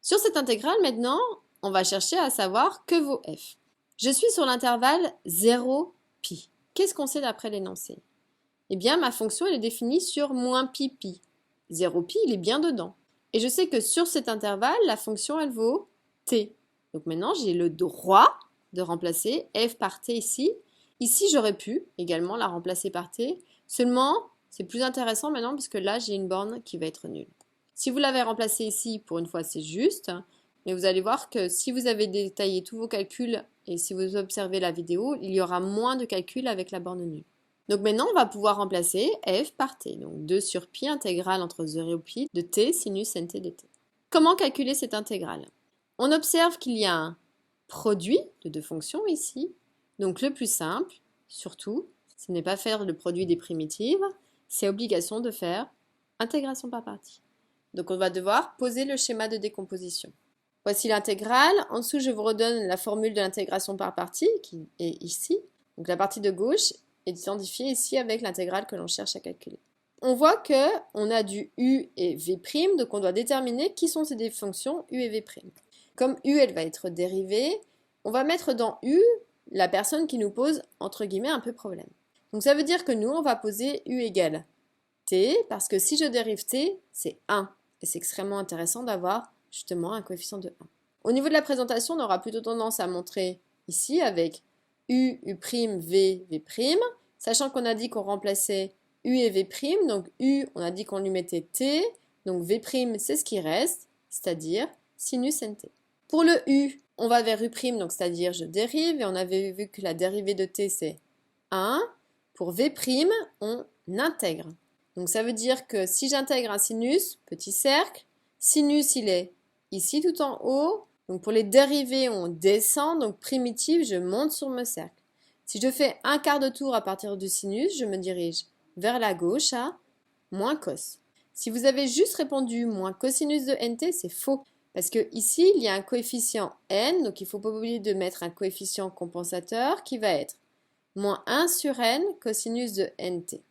Sur cette intégrale, maintenant, on va chercher à savoir que vaut f. Je suis sur l'intervalle 0pi. Qu'est-ce qu'on sait d'après l'énoncé? Eh bien, ma fonction elle est définie sur moins pi pi. 0pi, il est bien dedans. Et je sais que sur cet intervalle, la fonction, elle vaut t. Donc maintenant, j'ai le droit de remplacer f par t ici. Ici, j'aurais pu également la remplacer par t. Seulement, c'est plus intéressant maintenant puisque là, j'ai une borne qui va être nulle. Si vous l'avez remplacé ici, pour une fois, c'est juste. Mais vous allez voir que si vous avez détaillé tous vos calculs et si vous observez la vidéo, il y aura moins de calculs avec la borne nulle. Donc maintenant, on va pouvoir remplacer f par t. Donc 2 sur pi intégrale entre 0 et pi de t sinus nt dt. Comment calculer cette intégrale? On observe qu'il y a un produit de deux fonctions ici. Donc le plus simple, surtout, ce n'est pas faire le produit des primitives, c'est obligation de faire intégration par partie. Donc on va devoir poser le schéma de décomposition. Voici l'intégrale. En dessous, je vous redonne la formule de l'intégration par partie qui est ici. Donc la partie de gauche est identifiée ici avec l'intégrale que l'on cherche à calculer. On voit qu'on a du u et v', donc on doit déterminer qui sont ces deux fonctions u et v'. Comme u, elle va être dérivée, on va mettre dans u la personne qui nous pose, entre guillemets, un peu problème. Donc ça veut dire que nous, on va poser u égale t, parce que si je dérive t, c'est 1. Et c'est extrêmement intéressant d'avoir justement un coefficient de 1. Au niveau de la présentation, on aura plutôt tendance à montrer ici avec u, u', v, v', sachant qu'on a dit qu'on remplaçait u et v', donc u, on a dit qu'on lui mettait t, donc v', c'est ce qui reste, c'est-à-dire sinus nt. Pour le u, on va vers u', donc c'est-à-dire je dérive, et on avait vu que la dérivée de t, c'est 1. Pour v', on intègre. Donc ça veut dire que si j'intègre un sinus, petit cercle, sinus il est ici tout en haut, donc pour les dérivés on descend, donc primitive je monte sur mon cercle. Si je fais un quart de tour à partir du sinus, je me dirige vers la gauche à moins cos. Si vous avez juste répondu moins cosinus de nt, c'est faux, parce que ici il y a un coefficient n, donc il ne faut pas oublier de mettre un coefficient compensateur qui va être moins 1 sur n cosinus de nt.